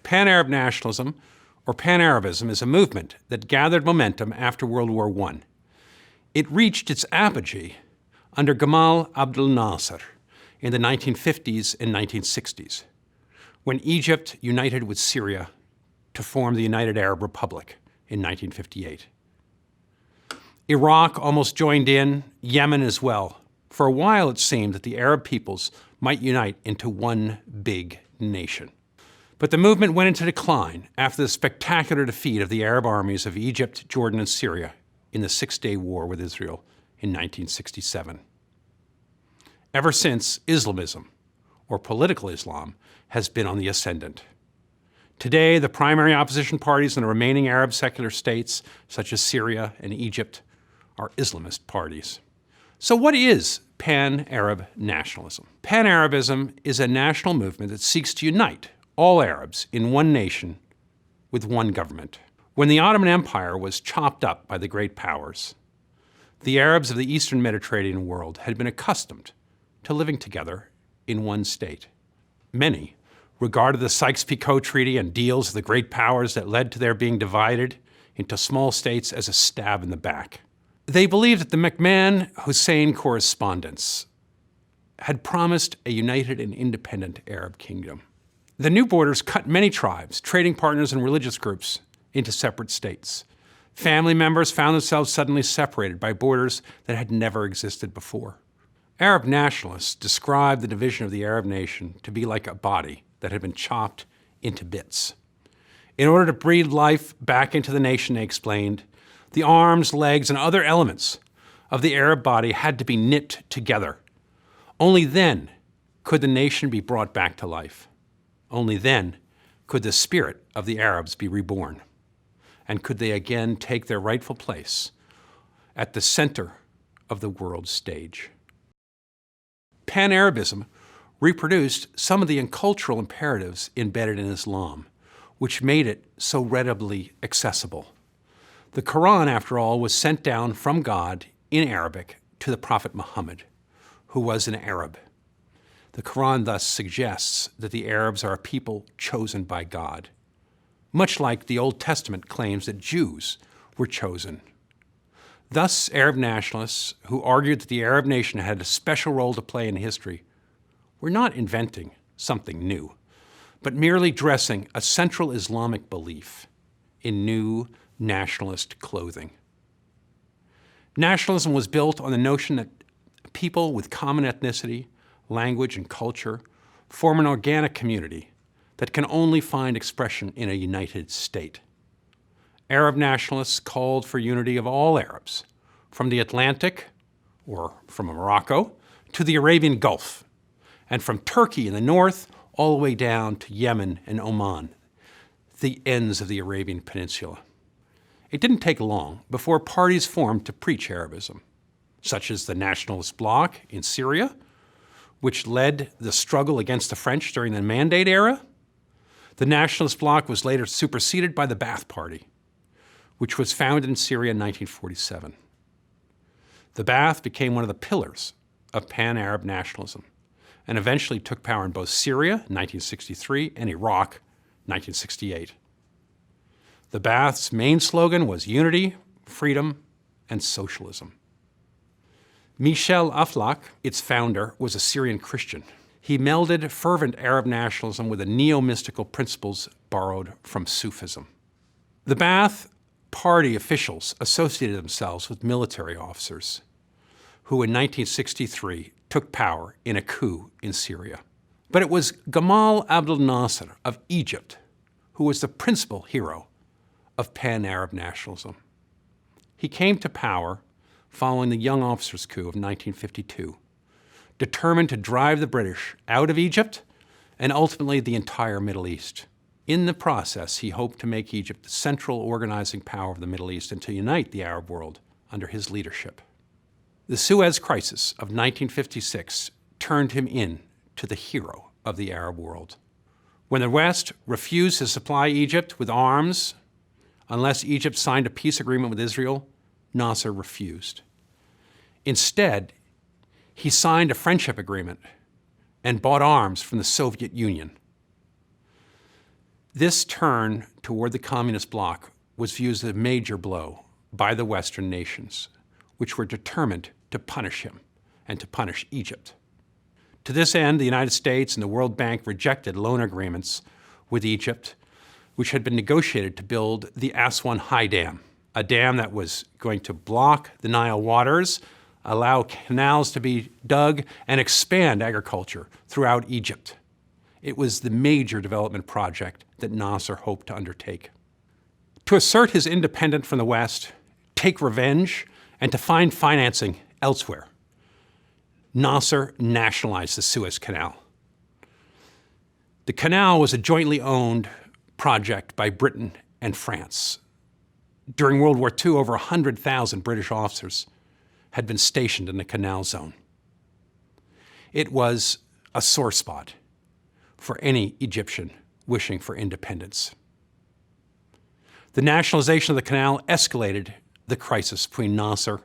Pan Arab Nationalism, or Pan-Arabism, is a movement that gathered momentum after World War I. It reached its apogee under Gamal Abdel Nasser in the 1950s and 1960s, when Egypt united with Syria to form the United Arab Republic in 1958. Iraq almost joined in, Yemen as well. For a while, it seemed that the Arab peoples might unite into one big nation. But the movement went into decline after the spectacular defeat of the Arab armies of Egypt, Jordan, and Syria in the Six-Day War with Israel in 1967. Ever since, Islamism, or political Islam, has been on the ascendant. Today, the primary opposition parties in the remaining Arab secular states, such as Syria and Egypt, are Islamist parties. So what is Pan-Arab nationalism? Pan-Arabism is a national movement that seeks to unite all Arabs in one nation with one government. When the Ottoman Empire was chopped up by the great powers, the Arabs of the Eastern Mediterranean world had been accustomed to living together in one state. Many regarded the Sykes-Picot Treaty and deals of the great powers that led to their being divided into small states as a stab in the back. They believed that the McMahon-Hussein correspondence had promised a united and independent Arab kingdom. The new borders cut many tribes, trading partners, and religious groups into separate states. Family members found themselves suddenly separated by borders that had never existed before. Arab nationalists described the division of the Arab nation to be like a body that had been chopped into bits. In order to breathe life back into the nation, they explained, the arms, legs, and other elements of the Arab body had to be knit together. Only then could the nation be brought back to life. Only then could the spirit of the Arabs be reborn. And could they again take their rightful place at the center of the world stage. Pan-Arabism reproduced some of the cultural imperatives embedded in Islam, which made it so readily accessible. The Quran, after all, was sent down from God in Arabic to the Prophet Muhammad, who was an Arab. The Quran thus suggests that the Arabs are a people chosen by God, much like the Old Testament claims that Jews were chosen. Thus, Arab nationalists, who argued that the Arab nation had a special role to play in history, were not inventing something new, but merely dressing a central Islamic belief in new nationalist clothing. Nationalism was built on the notion that people with common ethnicity, language, and culture form an organic community that can only find expression in a united state. Arab nationalists called for unity of all Arabs, from the Atlantic, or from Morocco, to the Arabian Gulf, and from Turkey in the north all the way down to Yemen and Oman, the ends of the Arabian Peninsula. It didn't take long before parties formed to preach Arabism, such as the Nationalist Bloc in Syria, which led the struggle against the French during the Mandate era. The Nationalist Bloc was later superseded by the Ba'ath Party, which was founded in Syria in 1947. The Ba'ath became one of the pillars of Pan-Arab nationalism and eventually took power in both Syria in 1963 and Iraq in 1968. The Ba'ath's main slogan was unity, freedom, and socialism. Michel Aflaq, its founder, was a Syrian Christian. He melded fervent Arab nationalism with the neo-mystical principles borrowed from Sufism. The Ba'ath Party officials associated themselves with military officers who in 1963 took power in a coup in Syria. But it was Gamal Abdel Nasser of Egypt who was the principal hero of Pan-Arab nationalism. He came to power following the Young Officers' Coup of 1952, determined to drive the British out of Egypt and ultimately the entire Middle East. In the process, he hoped to make Egypt the central organizing power of the Middle East and to unite the Arab world under his leadership. The Suez Crisis of 1956 turned him into the hero of the Arab world. When the West refused to supply Egypt with arms unless Egypt signed a peace agreement with Israel, Nasser refused. Instead, he signed a friendship agreement and bought arms from the Soviet Union. This turn toward the communist bloc was viewed as a major blow by the Western nations, which were determined to punish him and to punish Egypt. To this end, the United States and the World Bank rejected loan agreements with Egypt, which had been negotiated to build the Aswan High Dam, a dam that was going to block the Nile waters, allow canals to be dug, and expand agriculture throughout Egypt. It was the major development project that Nasser hoped to undertake. To assert his independence from the West, take revenge, and to find financing elsewhere, Nasser nationalized the Suez Canal. The canal was a jointly owned project by Britain and France. During World War II, over 100,000 British officers had been stationed in the canal zone. It was a sore spot for any Egyptian wishing for independence. The nationalization of the canal escalated the crisis between Nasser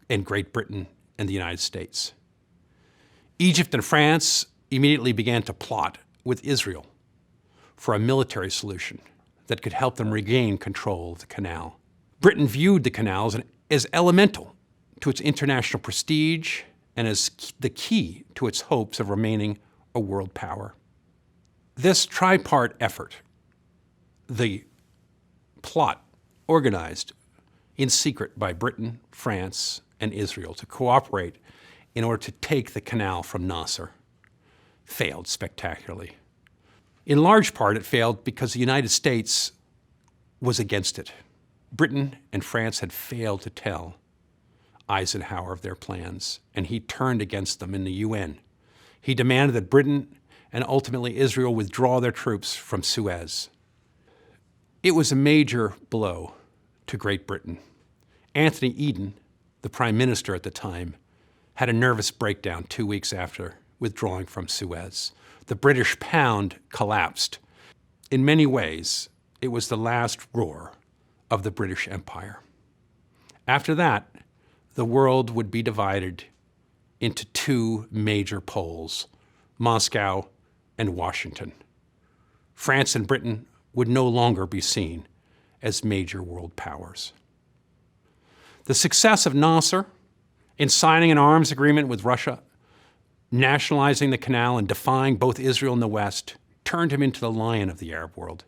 and Great Britain and the United States. Egypt and France immediately began to plot with Israel for a military solution that could help them regain control of the canal. Britain viewed the canal as elemental to its international prestige and as the key to its hopes of remaining a world power. This tripart effort, the plot organized in secret by Britain, France, and Israel to cooperate in order to take the canal from Nasser, failed spectacularly. In large part, it failed because the United States was against it. Britain and France had failed to tell Eisenhower of their plans, and he turned against them in the UN. He demanded that Britain and ultimately Israel withdraw their troops from Suez. It was a major blow to Great Britain. Anthony Eden, the prime minister at the time, had a nervous breakdown 2 weeks after withdrawing from Suez. The British pound collapsed. In many ways, it was the last roar of the British Empire. After that, the world would be divided into two major poles, Moscow and Washington. France and Britain would no longer be seen as major world powers. The success of Nasser in signing an arms agreement with Russia, nationalizing the canal, and defying both Israel and the West turned him into the lion of the Arab world.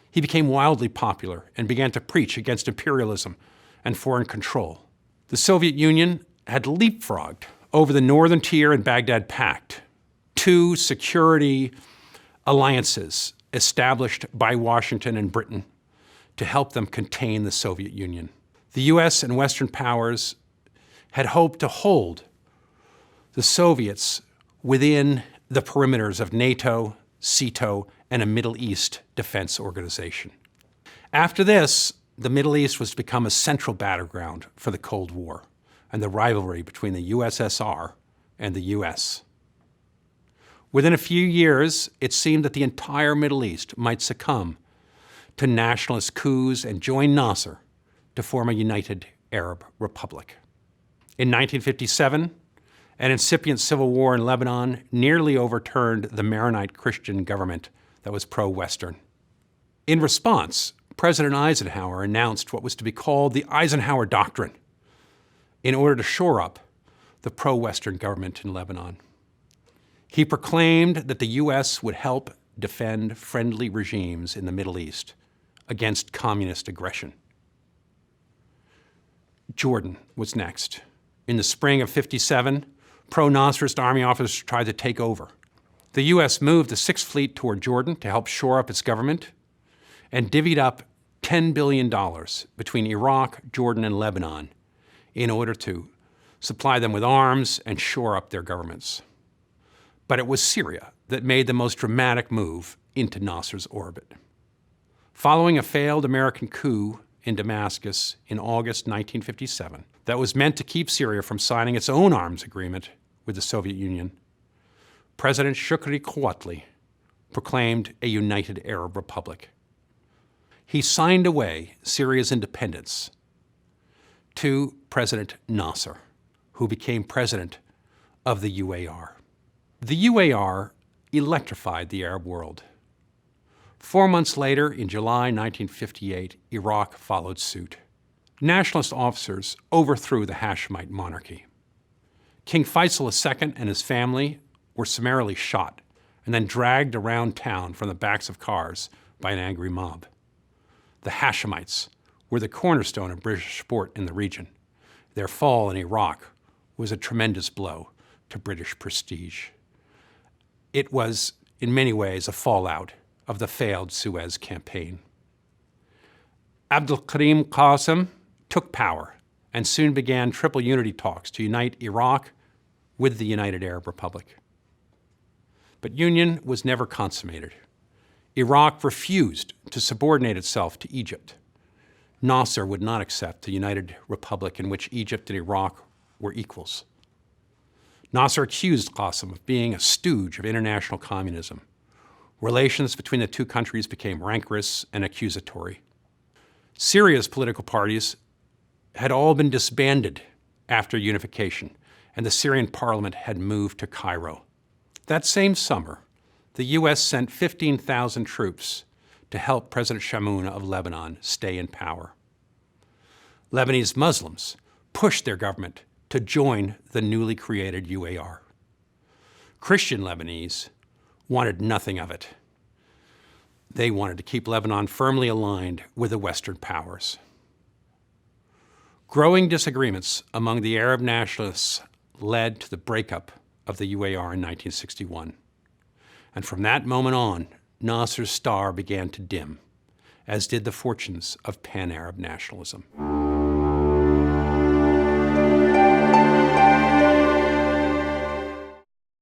He became wildly popular and began to preach against imperialism and foreign control. The Soviet Union had leapfrogged over the Northern Tier and Baghdad Pact, two security alliances established by Washington and Britain to help them contain the Soviet Union. The US and Western powers had hoped to hold the Soviets within the perimeters of NATO, SEATO, and a Middle East defense organization. After this, the Middle East was to become a central battleground for the Cold War and the rivalry between the USSR and the US. Within a few years, it seemed that the entire Middle East might succumb to nationalist coups and join Nasser to form a united Arab republic. In 1957, an incipient civil war in Lebanon nearly overturned the Maronite Christian government that was pro-Western. In response, President Eisenhower announced what was to be called the Eisenhower Doctrine in order to shore up the pro-Western government in Lebanon. He proclaimed that the U.S. would help defend friendly regimes in the Middle East against communist aggression. Jordan was next. In the spring of '57, pro-Nasserist army officers tried to take over. The U.S. moved the Sixth Fleet toward Jordan to help shore up its government and divvied up $10 billion between Iraq, Jordan, and Lebanon in order to supply them with arms and shore up their governments. But it was Syria that made the most dramatic move into Nasser's orbit. Following a failed American coup in Damascus in August 1957 that was meant to keep Syria from signing its own arms agreement with the Soviet Union, President Shukri Quwatli proclaimed a united Arab republic. He signed away Syria's independence to President Nasser, who became president of the UAR. The UAR electrified the Arab world. 4 months later, in July 1958, Iraq followed suit. Nationalist officers overthrew the Hashemite monarchy. King Faisal II and his family were summarily shot and then dragged around town from the backs of cars by an angry mob. The Hashemites were the cornerstone of British support in the region. Their fall in Iraq was a tremendous blow to British prestige. It was, in many ways, a fallout of the failed Suez campaign. Abdul Karim Qasim took power and soon began triple unity talks to unite Iraq with the United Arab Republic. But union was never consummated. Iraq refused to subordinate itself to Egypt. Nasser would not accept a united republic in which Egypt and Iraq were equals. Nasser accused Qasim of being a stooge of international communism. Relations between the two countries became rancorous and accusatory. Syria's political parties had all been disbanded after unification, and the Syrian parliament had moved to Cairo. That same summer, the U.S. sent 15,000 troops to help President Chamoun of Lebanon stay in power. Lebanese Muslims pushed their government to join the newly created UAR. Christian Lebanese wanted nothing of it. They wanted to keep Lebanon firmly aligned with the Western powers. Growing disagreements among the Arab nationalists led to the breakup of the UAR in 1961. And from that moment on, Nasser's star began to dim, as did the fortunes of Pan Arab nationalism.